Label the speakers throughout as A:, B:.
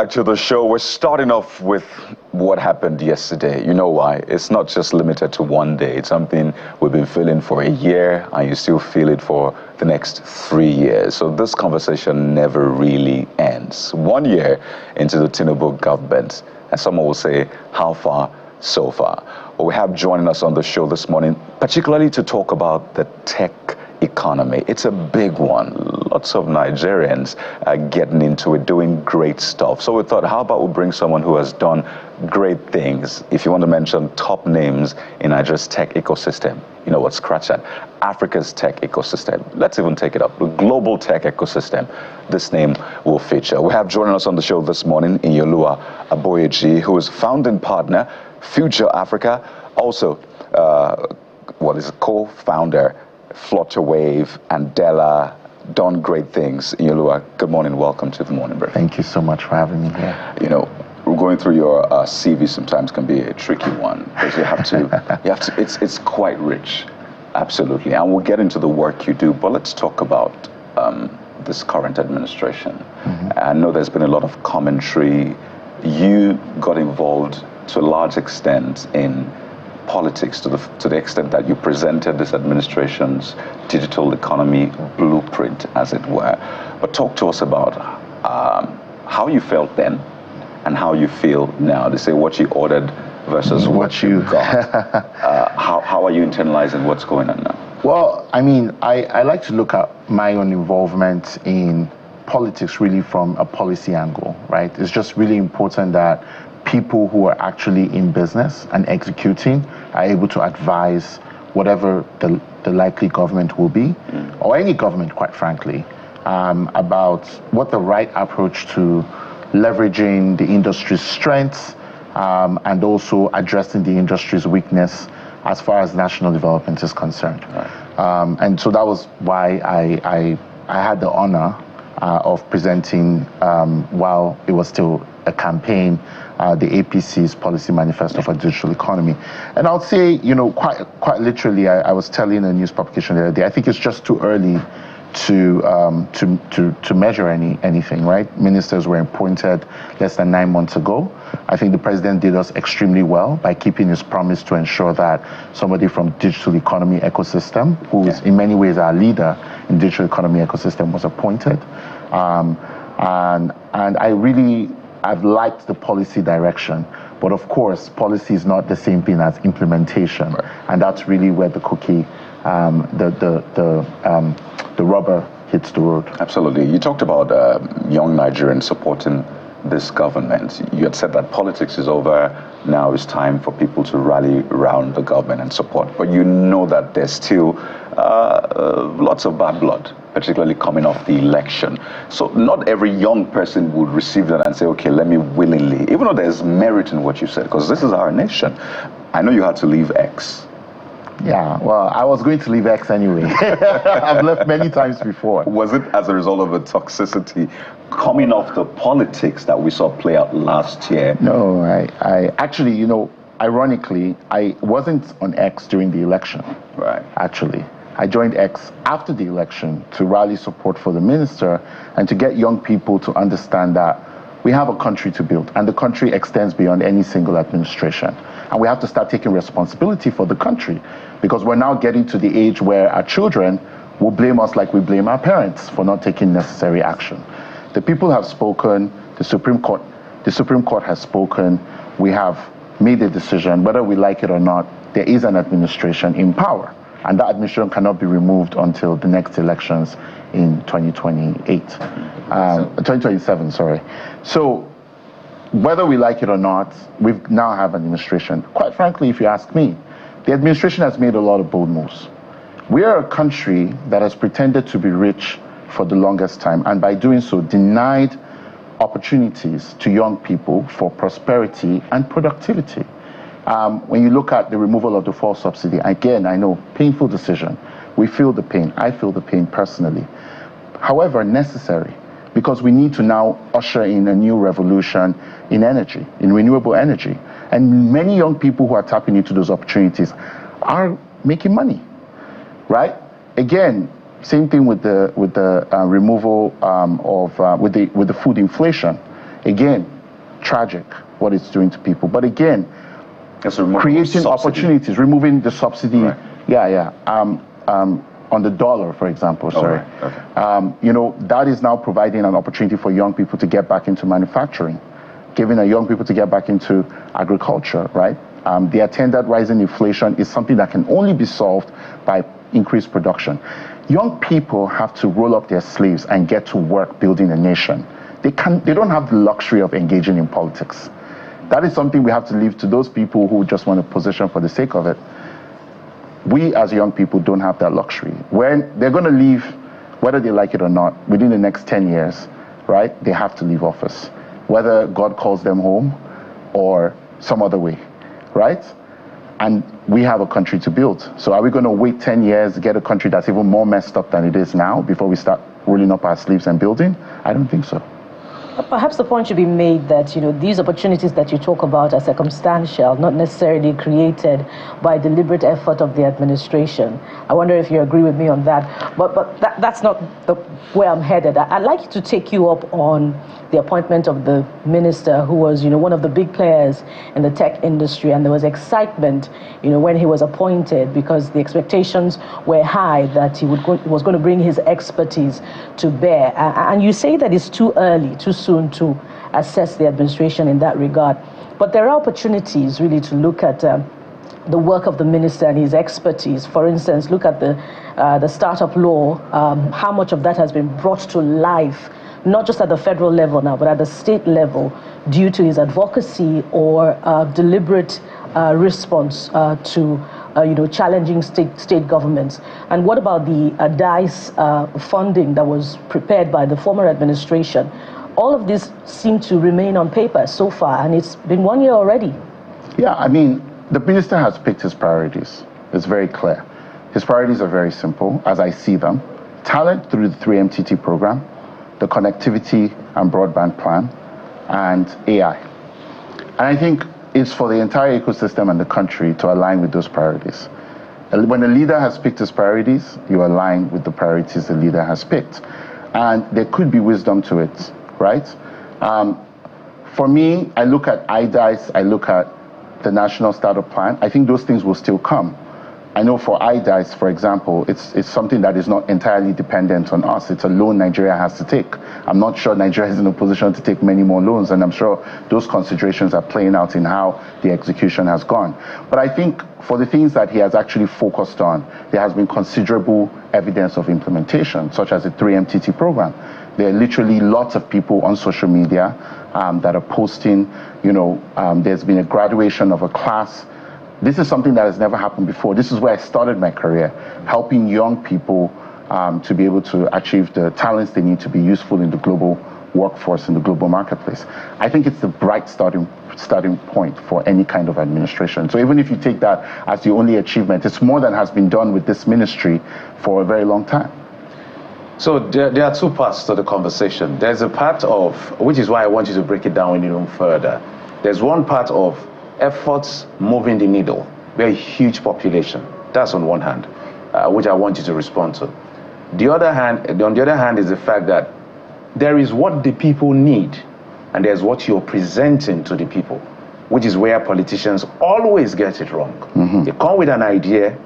A: back to the show. We're starting off with what happened yesterday. You know why? It's not just limited to one day. It's something we've been feeling for a year, and you still feel it for the next 3 years. So this conversation never really ends. 1 year into the Tinubu government, and someone will say, how far so far? Well, we have joining us on the show this morning, particularly to talk about the tech economy. It's a big one. Lots of Nigerians are getting into it, doing great stuff. So we thought, how about we bring someone who has done great things? If you want to mention top names in Nigeria's tech ecosystem, you know what, scratch that. Africa's tech ecosystem. Let's even take it up. The global tech ecosystem. This name will feature. We have joining us on the show this morning, Inyolua Aboyeji, who is founding partner, Future Africa, also co-founder, Flutterwave and Della, done great things. Inyolua, good morning. Welcome to the Morning Break.
B: Thank you so much for having me here.
A: You know, going through your CV sometimes can be a tricky one because you have to. It's quite rich, absolutely. And we'll get into the work you do. But let's talk about this current administration. I know there's been a lot of commentary. You got involved to a large extent in politics to the extent that you presented this administration's digital economy blueprint, as it were. But talk to us about how you felt then and how you feel now. They say what you ordered versus what you got. How are you internalizing what's going on now?
B: Well, I mean, I like to look at my own involvement in politics really from a policy angle, right? It's just really important that people who are actually in business and executing are able to advise whatever the likely government will be, or any government, quite frankly, about what the right approach to leveraging the industry's strengths and also addressing the industry's weakness as far as national development is concerned. Right. And so that was why I had the honor of presenting, while it was still a campaign, the APC's policy manifesto for digital economy. And I would say, you know, quite literally, I was telling a news publication the other day, I think it's just too early to measure anything, right? Ministers were appointed less than 9 months ago. I think the president did us extremely well by keeping his promise to ensure that somebody from digital economy ecosystem, who is in many ways our leader in digital economy ecosystem, was appointed. And I've liked the policy direction, but of course, policy is not the same thing as implementation, right. And that's really where the cookie, the rubber hits the road.
A: Absolutely. You talked about young Nigerians supporting this government. You had said that politics is over. Now it's time for people to rally around the government and support. But you know that there's still lots of bad blood, particularly coming off the election. So not every young person would receive that and say, okay, let me willingly, even though there's merit in what you said, because this is our nation. I know you had to leave X.
B: Yeah, well, I was going to leave X anyway. I've left many times before.
A: Was it as a result of the toxicity coming off the politics that we saw play out last year?
B: No, I actually, you know, ironically, I wasn't on X during the election.
A: Right.
B: Actually, I joined X after the election to rally support for the minister and to get young people to understand that we have a country to build, and the country extends beyond any single administration. And we have to start taking responsibility for the country, because we're now getting to the age where our children will blame us like we blame our parents for not taking necessary action. The people have spoken, the Supreme Court has spoken, we have made a decision, whether we like it or not, there is an administration in power, and that administration cannot be removed until the next elections in 2027, sorry. So whether we like it or not, we now have an administration. Quite frankly, if you ask me, the administration has made a lot of bold moves. We are a country that has pretended to be rich for the longest time, and by doing so, denied opportunities to young people for prosperity and productivity. When you look at the removal of the fuel subsidy, again, I know, painful decision. We feel the pain. I feel the pain personally. However, necessary, because we need to now usher in a new revolution in energy, in renewable energy. And many young people who are tapping into those opportunities are making money, right? Again, same thing with the removal with the food inflation. Again, tragic what it's doing to people. But again,
A: creating
B: opportunities, removing the subsidy.
A: Right.
B: On the dollar, for example, sorry.
A: Okay.
B: You know, that is now providing an opportunity for young people to get back into manufacturing, giving young people to get back into agriculture, right? The attendant rise in inflation is something that can only be solved by increased production. Young people have to roll up their sleeves and get to work building a nation. They don't have the luxury of engaging in politics. That is something we have to leave to those people who just want a position for the sake of it. We as young people don't have that luxury. When they're going to leave, whether they like it or not, within the next 10 years, right, they have to leave office, whether God calls them home or some other way, right? And we have a country to build. So are we going to wait 10 years to get a country that's even more messed up than it is now before we start rolling up our sleeves and building? I don't think so.
C: Perhaps the point should be made that, you know, these opportunities that you talk about are circumstantial, not necessarily created by deliberate effort of the administration. I wonder if you agree with me on that. But that's not where I'm headed. I'd like to take you up on the appointment of the minister who was, you know, one of the big players in the tech industry, and there was excitement, you know, when he was appointed because the expectations were high that he was going to bring his expertise to bear. And you say that it's too early, too soon to assess the administration in that regard. But there are opportunities really to look at the work of the minister and his expertise. For instance, look at the startup law, how much of that has been brought to life, not just at the federal level now, but at the state level, due to his advocacy or deliberate response to challenging state governments. And what about the DICE funding that was prepared by the former administration? All of this seem to remain on paper so far, and it's been 1 year already.
B: Yeah, I mean, the minister has picked his priorities. It's very clear. His priorities are very simple, as I see them. Talent through the 3MTT program, the connectivity and broadband plan, and AI. And I think it's for the entire ecosystem and the country to align with those priorities. When a leader has picked his priorities, you align with the priorities the leader has picked. And there could be wisdom to it, right? For me, I look at IDICE, I look at the National Startup Plan. I think those things will still come. I know for IDICE, for example, it's something that is not entirely dependent on us. It's a loan Nigeria has to take. I'm not sure Nigeria is in a position to take many more loans, and I'm sure those considerations are playing out in how the execution has gone. But I think for the things that he has actually focused on, there has been considerable evidence of implementation, such as the 3MTT program. There are literally lots of people on social media that are posting, there's been a graduation of a class. This is something that has never happened before. This is where I started my career, helping young people to be able to achieve the talents they need to be useful in the global workforce, in the global marketplace. I think it's the bright starting point for any kind of administration. So even if you take that as the only achievement, it's more than has been done with this ministry for a very long time.
D: So there are two parts to the conversation. There's a part of, which is why I want you to break it down even further. There's one part of efforts moving the needle. We're a huge population. That's on one hand, which I want you to respond to. On the other hand is the fact that there is what the people need, and there's what you're presenting to the people, which is where politicians always get it wrong. Mm-hmm. They come with an idea,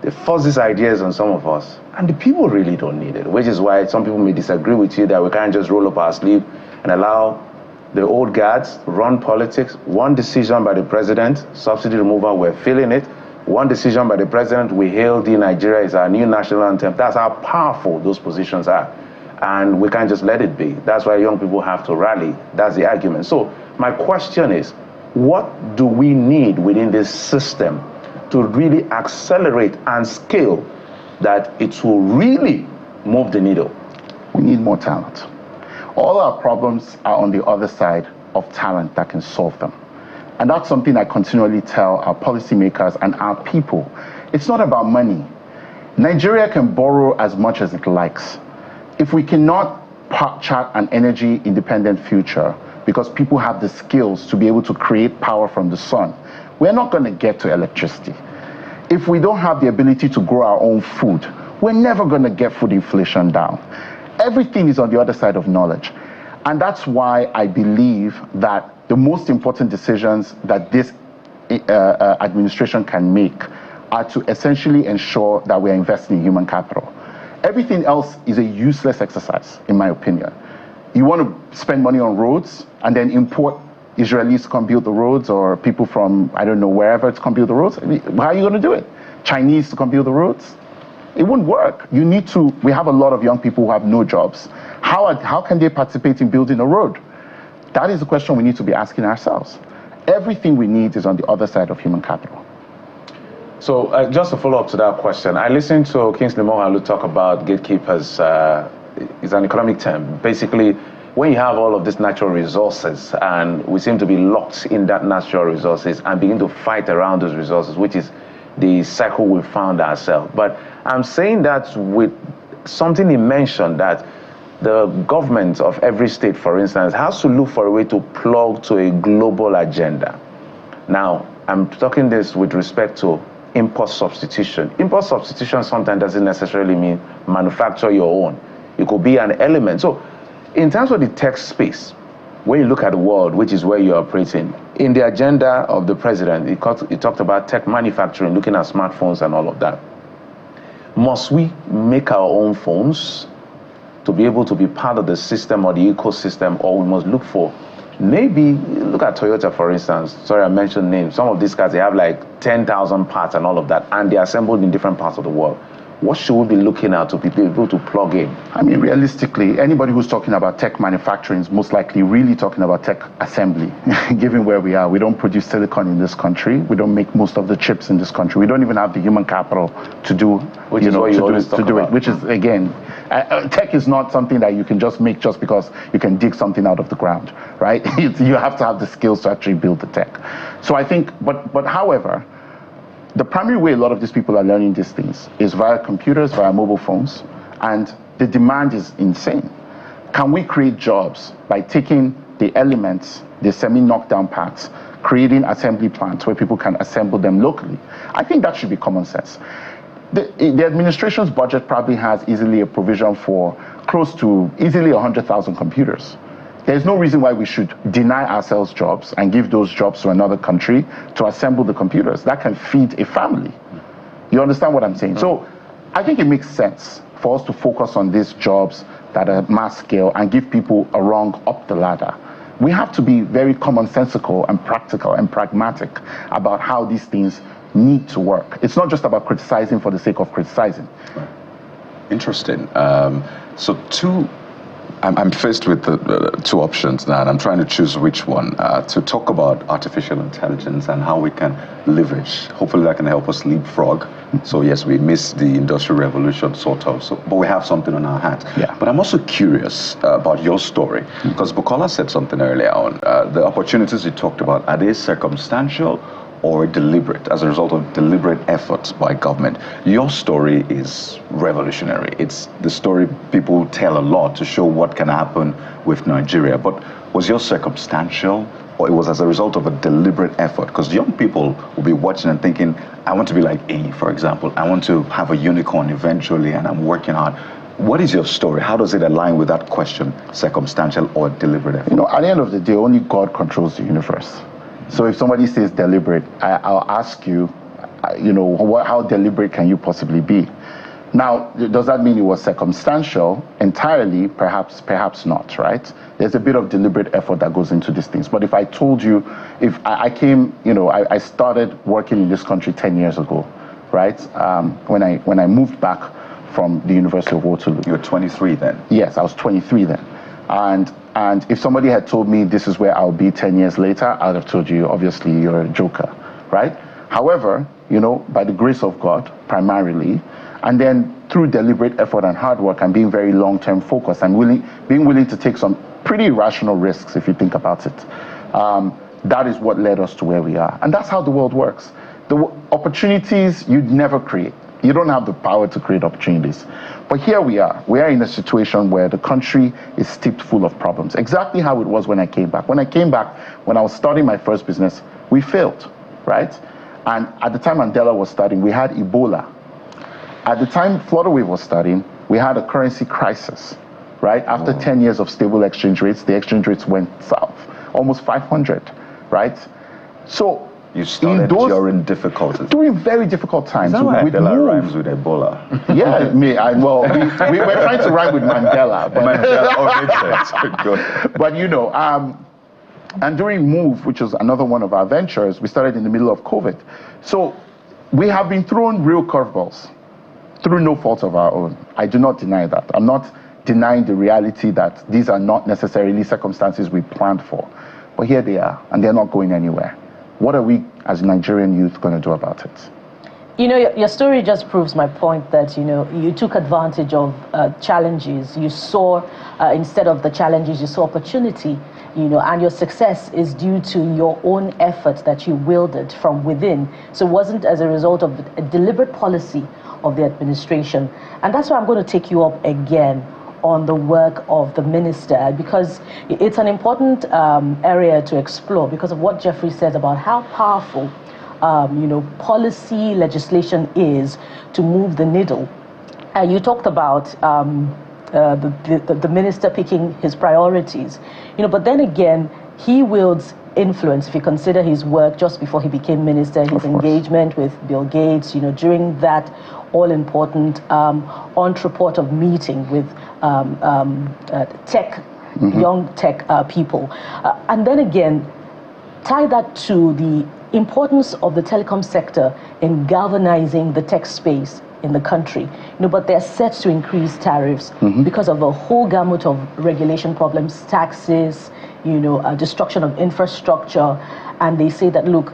D: they force these ideas on some of us, and the people really don't need it, which is why some people may disagree with you that we can't just roll up our sleeve and allow the old guards run politics. One decision by the president, subsidy removal, we're feeling it. One decision by the president, we hail the Nigeria is our new national anthem. That's how powerful those positions are. And we can't just let it be. That's why young people have to rally. That's the argument. So my question is, what do we need within this system to really accelerate and scale that it will really move the needle?
B: We need more talent. All our problems are on the other side of talent that can solve them. And that's something I continually tell our policymakers and our people. It's not about money. Nigeria can borrow as much as it likes. If we cannot chart an energy independent future because people have the skills to be able to create power from the sun, we're not going to get to electricity. If we don't have the ability to grow our own food, we're never going to get food inflation down. Everything is on the other side of knowledge. And that's why I believe that the most important decisions that this administration can make are to essentially ensure that we're investing in human capital. Everything else is a useless exercise, in my opinion. You want to spend money on roads and then import Israelis to come build the roads, or people from, I don't know, wherever to come build the roads? How are you going to do it? Chinese to come build the roads? It wouldn't work. You need to, we have a lot of young people who have no jobs. How can they participate in building a road? That is the question we need to be asking ourselves. Everything we need is on the other side of human capital.
D: So just to follow up to that question, I listened to Kingsley Moghalu talk about gatekeepers. It's an economic term. Basically, when you have all of these natural resources and we seem to be locked in that natural resources and begin to fight around those resources, which is the cycle we found ourselves. But I'm saying that with something he mentioned, that the government of every state, for instance, has to look for a way to plug to a global agenda. Now, I'm talking this with respect to import substitution. Import substitution sometimes doesn't necessarily mean manufacture your own. It could be an element. So in terms of the tech space, when you look at the world, which is where you're operating, in the agenda of the president, he talked about tech manufacturing, looking at smartphones and all of that. Must we make our own phones to be able to be part of the system or the ecosystem, or we must look for, maybe, look at Toyota, for instance. Sorry, I mentioned names. Some of these cars, they have like 10,000 parts and all of that, and they're assembled in different parts of the world. What should we be looking at to be able to plug in?
B: I mean, realistically, anybody who's talking about tech manufacturing is most likely really talking about tech assembly, given where we are. We don't produce silicon in this country. We don't make most of the chips in this country. We don't even have the human capital to do,
D: which is what you always talk about.
B: Which is, again, tech is not something that you can just make just because you can dig something out of the ground, right? You have to have the skills to actually build the tech. So I think, but however, the primary way a lot of these people are learning these things is via computers, via mobile phones, and the demand is insane. Can we create jobs by taking the elements, the semi-knockdown parts, creating assembly plants where people can assemble them locally? I think that should be common sense. The administration's budget probably has easily a provision for close to easily 100,000 computers. There's no reason why we should deny ourselves jobs and give those jobs to another country to assemble the computers. That can feed a family. You understand what I'm saying? So I think it makes sense for us to focus on these jobs that are mass scale and give people a rung up the ladder. We have to be very commonsensical and practical and pragmatic about how these things need to work. It's not just about criticizing for the sake of criticizing.
A: Interesting. I'm faced with two options now, and I'm trying to choose which one to talk about artificial intelligence and how we can leverage. Hopefully that can help us leapfrog. So yes, we missed the Industrial Revolution, sort of, but we have something on our hands.
B: Yeah.
A: But I'm also curious about your story, because Bukola said something earlier on. The opportunities you talked about, are they circumstantial or deliberate, as a result of deliberate efforts by government? Your story is revolutionary. It's the story people tell a lot to show what can happen with Nigeria. But was yours circumstantial, or it was as a result of a deliberate effort? Because young people will be watching and thinking, I want to be like A, for example. I want to have a unicorn eventually, and I'm working hard. What is your story? How does it align with that question, circumstantial or deliberate effort?
B: You know, at the end of the day, only God controls the universe. So if somebody says deliberate, I'll ask you, how deliberate can you possibly be? Now, does that mean it was circumstantial entirely? Perhaps not, right? There's a bit of deliberate effort that goes into these things. But if I told you, if I came, I started working in this country 10 years ago, right? When I moved back from the University of Waterloo.
A: You were 23 then?
B: Yes, I was 23 then. And if somebody had told me this is where I'll be 10 years later, I'd have told you, obviously, you're a joker, right? However, by the grace of God, primarily, and then through deliberate effort and hard work and being very long-term focused and being willing to take some pretty rational risks, if you think about it, that is what led us to where we are. And that's how the world works. The opportunities you'd never create. You don't have the power to create opportunities. But here we are. We are in a situation where the country is steeped full of problems. Exactly how it was when I came back. When I was starting my first business, we failed, right? And at the time Mandela was starting, we had Ebola. At the time Florida Wave was starting, we had a currency crisis, right? After 10 years of stable exchange rates, the exchange rates went south. almost 500, right? So
A: you started during difficulties.
B: During very difficult times.
A: Is that why Mandela rhymes with Ebola?
B: Yeah, we were trying to rhyme with Mandela. But But you know, and during Move, which was another one of our ventures, we started in the middle of COVID. So we have been thrown real curveballs through no fault of our own. I do not deny that. I'm not denying the reality that these are not necessarily circumstances we planned for. But here they are, and they're not going anywhere. What are we as Nigerian youth going to do about it?
C: You know, your story just proves my point that, you know, you took advantage of challenges. You saw, instead of the challenges, you saw opportunity, you know, and your success is due to your own effort that you wielded from within. So it wasn't as a result of a deliberate policy of the administration. And that's why I'm going to take you up again on the work of the minister, because it's an important area to explore because of what Jeffrey says about how powerful you know, policy legislation is to move the needle. You talked about the minister picking his priorities, you know, but then again, he wields influence. If you consider his work just before he became minister, his engagement with Bill Gates, you know, during that all-important entreport of meeting with young tech people, and then again, tie that to the importance of the telecom sector in galvanizing the tech space in the country. You know, but they're set to increase tariffs because of a whole gamut of regulation problems, taxes, you know, destruction of infrastructure. And they say that, look,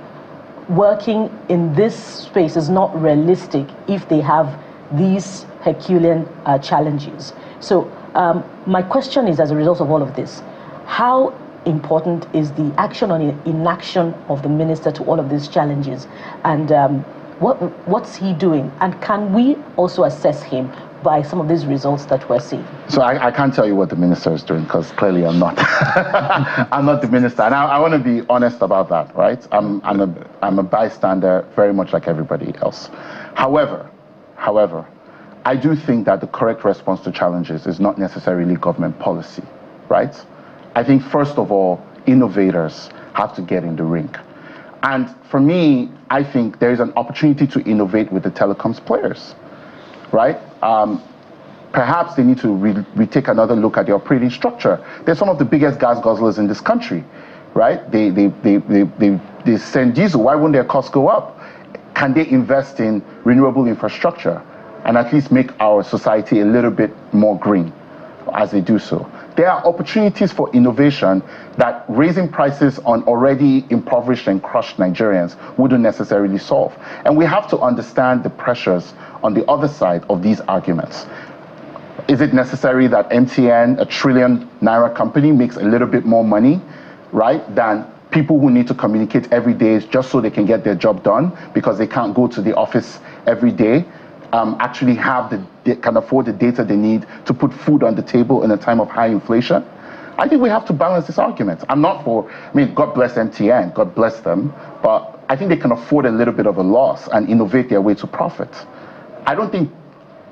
C: working in this space is not realistic if they have these Herculean challenges. So my question is, as a result of all of this, how important is the action or inaction of the minister to all of these challenges? And what's he doing? And can we also assess him by some of these results that we're seeing?
B: So I can't tell you what the minister is doing because clearly I'm not. I'm not the minister. And I want to be honest about that, right? I'm a bystander, very much like everybody else. However, I do think that the correct response to challenges is not necessarily government policy, right? I think, first of all, innovators have to get in the ring. And for me, I think there is an opportunity to innovate with the telecoms players, right? Perhaps they need to retake another look at the operating structure. They're some of the biggest gas guzzlers in this country, right? They send diesel. Why wouldn't their costs go up? Can they invest in renewable infrastructure and at least make our society a little bit more green as they do so? There are opportunities for innovation that raising prices on already impoverished and crushed Nigerians wouldn't necessarily solve. And we have to understand the pressures on the other side of these arguments. Is it necessary that MTN, a ₦1 trillion company, makes a little bit more money, right, than people who need to communicate every day just so they can get their job done because they can't go to the office every day? Actually can afford the data they need to put food on the table in a time of high inflation? I think we have to balance this argument. I'm not for, I mean, God bless MTN, God bless them, but I think they can afford a little bit of a loss and innovate their way to profit. I don't think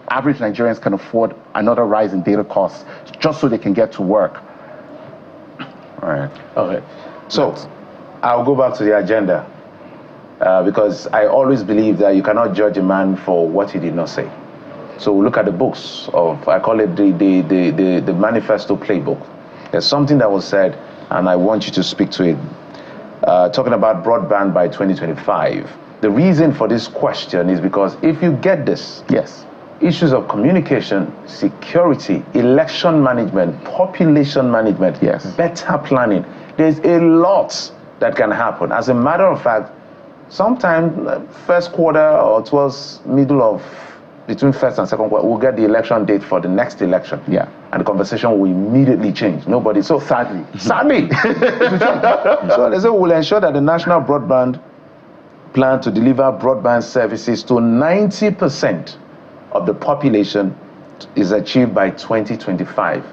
B: average Nigerians can afford another rise in data costs just so they can get to work.
D: All right. Okay. So I'll go back to the agenda. Because I always believe that you cannot judge a man for what he did not say. So we look at the books of, I call it the manifesto playbook. There's something that was said, and I want you to speak to it. Talking about broadband by 2025. The reason for this question is because if you get this,
B: yes,
D: issues of communication, security, election management, population management,
B: yes,
D: better planning, there's a lot that can happen. As a matter of fact, sometime first quarter or towards middle of between first and second quarter, we'll get the election date for the next election.
B: Yeah.
D: And the conversation will immediately change. Nobody, so sadly. So they say we'll ensure that the national broadband plan to deliver broadband services to 90% of the population is achieved by 2025.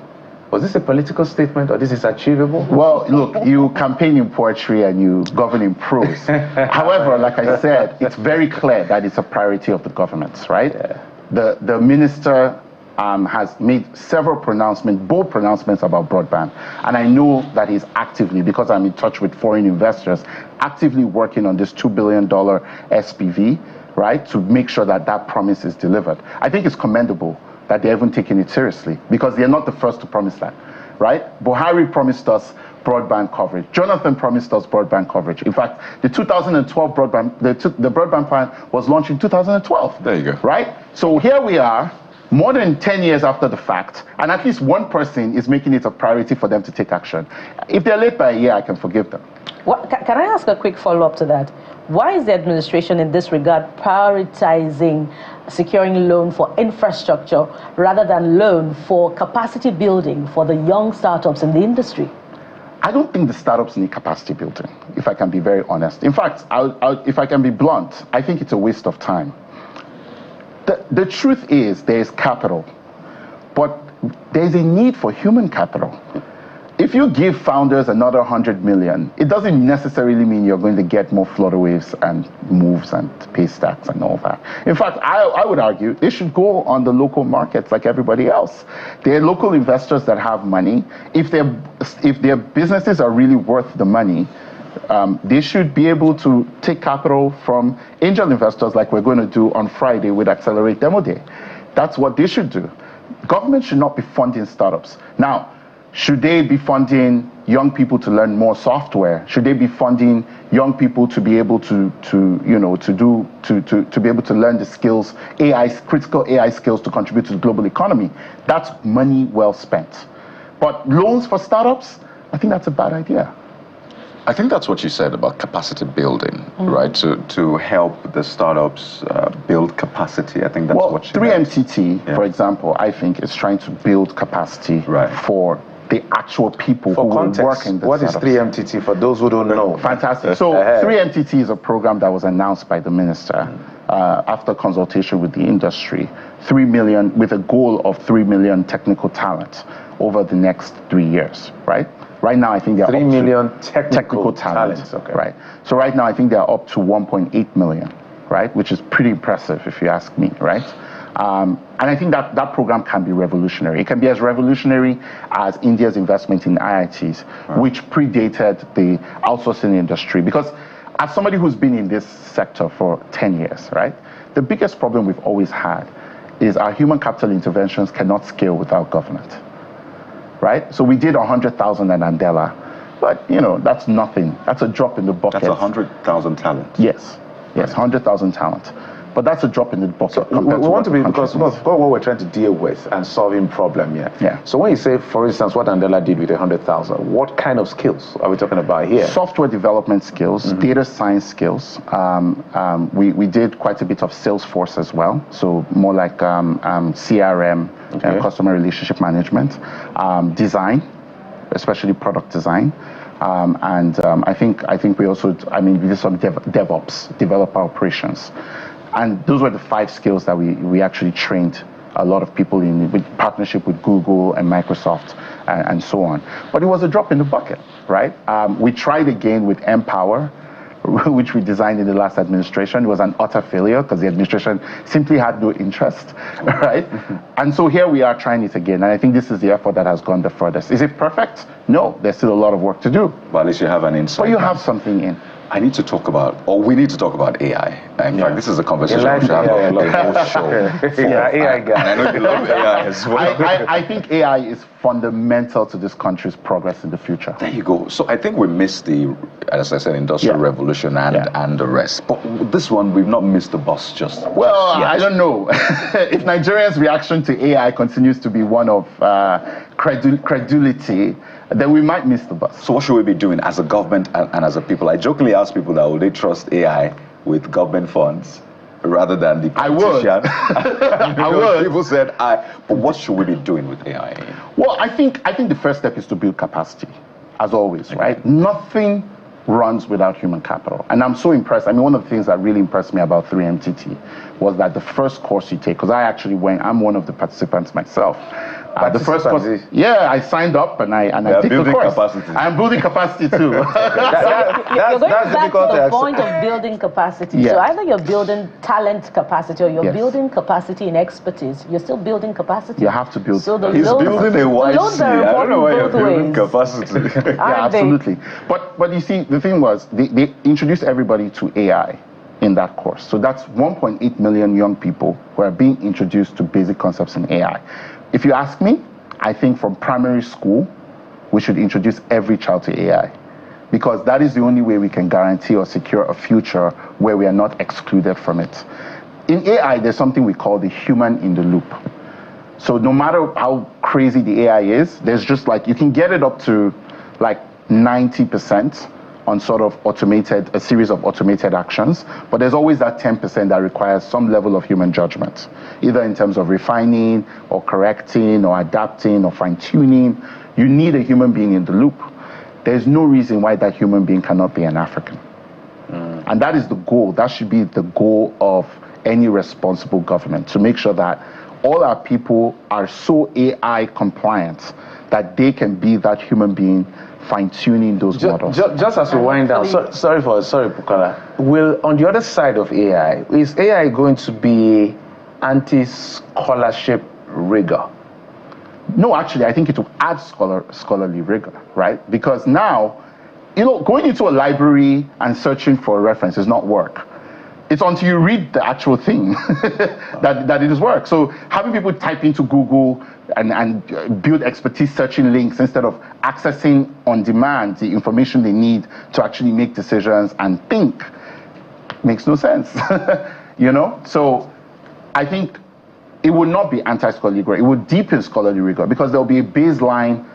D: Was this a political statement or this is achievable?
B: Well, look, you campaign in poetry and you govern in prose. However, like I said, it's very clear that it's a priority of the government, right?
D: Yeah.
B: The minister has made several pronouncements, bold pronouncements about broadband. And I know that he's actively, because I'm in touch with foreign investors, actively working on this $2 billion SPV, right, to make sure that that promise is delivered. I think it's commendable that they're even taking it seriously, because they're not the first to promise that, right? Buhari promised us broadband coverage. Jonathan promised us broadband coverage. In fact, the 2012 broadband, the broadband plan was launched in 2012.
A: There you go.
B: Right? So here we are, more than 10 years after the fact, and at least one person is making it a priority for them to take action. If they're late by a year, I can forgive them.
C: Can I ask a quick follow-up to that? Why is the administration in this regard prioritizing securing loan for infrastructure rather than loan for capacity building for the young startups in the industry?
B: I don't think the startups need capacity building, if I can be very honest. In fact, if I can be blunt, I think it's a waste of time. The truth is there is capital, but there's a need for human capital. If you give founders another 100 million, it doesn't necessarily mean you're going to get more flutterwaves and moves and pay stacks and all that. In fact, I would argue they should go on the local markets like everybody else. There are local investors that have money. If their businesses are really worth the money, they should be able to take capital from angel investors like we're going to do on Friday with Accelerate Demo Day. That's what they should do. Government should not be funding startups. Now, should they be funding young people to learn more software? Should they be funding young people to be able to be able to learn the skills, critical AI skills to contribute to the global economy? That's money well spent. But loans for startups, I think that's a bad idea.
A: I think that's what you said about capacity building, right? To help the startups build capacity. I think that's what you
B: 3MTT, for example, I think is trying to build capacity for the actual people who will work in the
D: what
B: startups.
D: Is 3MTT for those who don't know?
B: Fantastic. So 3MTT is a program that was announced by the minister after consultation with the industry. 3 million, with a goal of 3 million technical talent over the next 3 years, right? Right now, I think they're
D: 3 million technical
B: talent.
D: Okay.
B: Right. So right now, I think they're up to 1.8 million, right? Which is pretty impressive, if you ask me, right? And I think that program can be revolutionary. It can be as revolutionary as India's investment in IITs, which predated the outsourcing industry. Because as somebody who's been in this sector for 10 years, right? The biggest problem we've always had is our human capital interventions cannot scale without government. Right? So we did 100,000 at Andela, but that's nothing. That's a drop in the bucket.
A: That's 100,000 talent.
B: Yes, 100,000 talent. But that's a drop in the bucket.
D: So we want to be, because what we're trying to deal with and solving problem here. Yeah. So when you say, for instance, what Andela did with 100,000, what kind of skills are we talking about here?
B: Software development skills, data science skills. We did quite a bit of Salesforce as well. So more like CRM, customer relationship management, design, especially product design. I think we also, we did some DevOps, developer operations. And those were the 5 skills that we actually trained a lot of people in, with partnership with Google and Microsoft and so on. But it was a drop in the bucket, right? We tried again with Empower, which we designed in the last administration. It was an utter failure because the administration simply had no interest, right? And so here we are trying it again. And I think this is the effort that has gone the furthest. Is it perfect? No, there's still a lot of work to do.
A: But at least you have an insight.
B: But you have something in.
A: I need to talk about, or we need to talk about AI. In fact, this is a conversation we should have on the whole show.
D: AI guy.
A: And I know you love AI as well.
B: I think AI is fundamental to this country's progress in the future.
A: There you go. So I think we missed the, as I said, industrial revolution and the rest. But this one, we've not missed the bus just yet.
B: I don't know. If Nigerians' reaction to AI continues to be one of credulity, then we might miss the bus.
A: So what should we be doing as a government and as a people? I jokingly ask people that will they trust AI with government funds rather than the politician?
B: I would.
A: People said but what should we be doing with AI?
B: Well, I think the first step is to build capacity, as always, right? Nothing runs without human capital. And I'm so impressed. One of the things that really impressed me about 3MTT was that the first course you take, because I actually I'm one of the participants myself, The first course, yeah, I signed up and I took the course.
A: Capacity.
B: I'm building capacity too.
C: You're going back to the point of building capacity.
B: Yeah.
C: So either you're building talent capacity or you're building capacity in expertise. You're still building capacity.
B: You have to build.
C: So
A: He's building a YC. I don't know why you're building
C: ways.
A: capacity.
B: Yeah, absolutely. But you see, the thing was, they introduced everybody to AI in that course. So that's 1.8 million young people who are being introduced to basic concepts in AI. If you ask me, I think from primary school, we should introduce every child to AI, because that is the only way we can guarantee or secure a future where we are not excluded from it. In AI, there's something we call the human in the loop. So no matter how crazy the AI is, there's just like, you can get it up to like 90% on sort of a series of automated actions, but there's always that 10% that requires some level of human judgment, either in terms of refining or correcting or adapting or fine-tuning. You need a human being in the loop. There's no reason why that human being cannot be an African. And that is the goal. That should be the goal of any responsible government, to make sure that all our people are so AI compliant that they can be that human being fine-tuning those models.
D: Just as we wind down, sorry, Bukola. Will, on the other side of AI, is AI going to be anti-scholarship rigor?
B: No, actually, I think it will add scholarly rigor, right? Because now, going into a library and searching for a reference is not work. It's until you read the actual thing that it is work. So having people type into Google and build expertise searching links instead of accessing on demand the information they need to actually make decisions and think makes no sense. So I think it would not be anti-scholarly rigor. It would deepen scholarly rigor, because there will be a baseline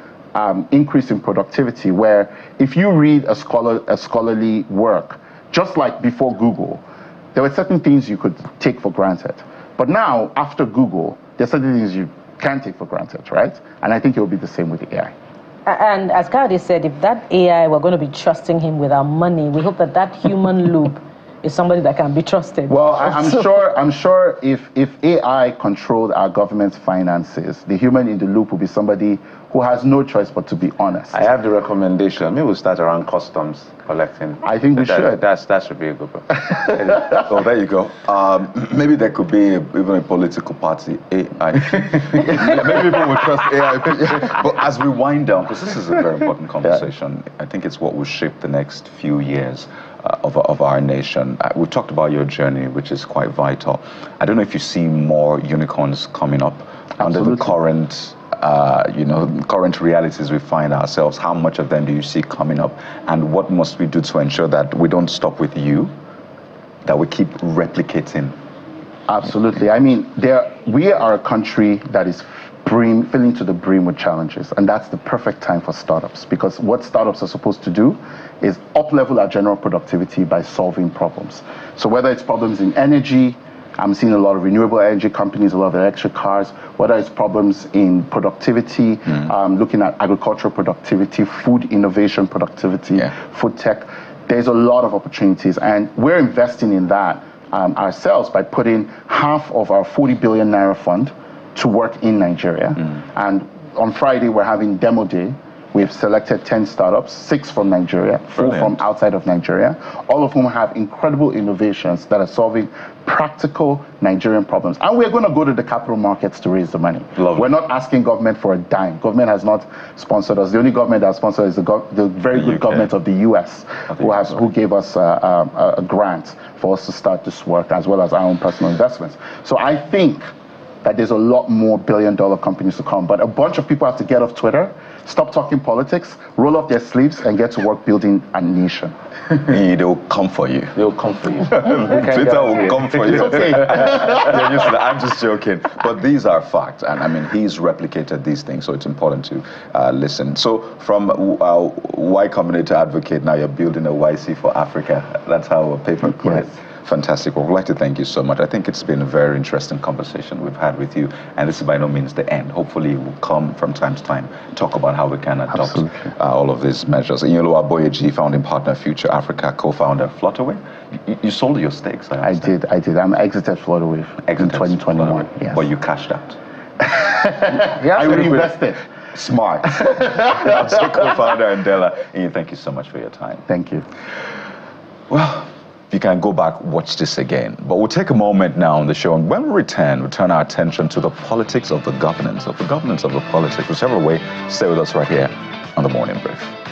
B: increase in productivity, where if you read a scholarly work, just like before Google, there were certain things you could take for granted. But now, after Google, there are certain things you can't take for granted, right? And I think it will be the same with AI.
C: And as Kayode said, if that AI, we're going to be trusting him with our money, we hope that that human loop is somebody that can be trusted.
B: Well, I'm sure if AI controlled our government's finances, the human in the loop will be somebody who has no choice but to be honest.
D: I have the recommendation. Maybe we'll start around customs collecting.
B: I think we should.
D: That should be a good one.
A: So there you go. Maybe there could be even a political party, AI. Maybe people will trust AI. But as we wind down, because this is a very important conversation, I think it's what will shape the next few years of our nation. We talked about your journey, which is quite vital. I don't know if you see more unicorns coming up under the current current realities we find ourselves. How much of them do you see coming up, and what must we do to ensure that we don't stop with you, that we keep replicating?
B: Absolutely. I mean, we are a country that is filling to the brim with challenges, and that's the perfect time for startups, because what startups are supposed to do is up-level our general productivity by solving problems. So whether it's problems in energy, I'm seeing a lot of renewable energy companies, a lot of electric cars, whether it's problems in productivity, looking at agricultural productivity, food innovation productivity, food tech. There's a lot of opportunities, and we're investing in that ourselves by putting half of our 40 billion naira fund to work in Nigeria. And on Friday, we're having demo day. We've selected 10 startups, 6 from Nigeria, 4 from outside of Nigeria, all of whom have incredible innovations that are solving practical Nigerian problems. And we're going to go to the capital markets to raise the money. We're not asking government for a dime. Government has not sponsored us. The only government that has sponsored is the very good government of the US, who gave us a grant for us to start this work, as well as our own personal investments. So I think that there's a lot more billion-dollar companies to come. But a bunch of people have to get off Twitter, stop talking politics, roll up their sleeves, and get to work building a nation.
A: They'll come for you.
D: They'll come for you.
A: Twitter will come for you.
B: It's okay.
A: I'm just joking. But these are facts. And I mean, he's replicated these things, so it's important to listen. So from Y Combinator advocate, now you're building a YC for Africa. That's how a paper put it. Fantastic. Well, we'd like to thank you so much. I think it's been a very interesting conversation we've had with you, and this is by no means the end. Hopefully, we'll come from time to time, talk about how we can adopt all of these measures. Inyolo Aboyeji, founding partner, Future Africa, co-founder, Flutterwave. You sold your stakes,
B: I did. I exited Flutterwave in 2021.
A: Yes. But you cashed out.
B: I reinvested.
A: Smart. I'm so co-founder and Della. Ian, thank you so much for your time.
B: Thank you.
A: Well, you can go back, watch this again. But we'll take a moment now on the show, and when we return, we'll turn our attention to the politics of the governance of the politics, whichever way. Stay with us right here on The Morning Brief.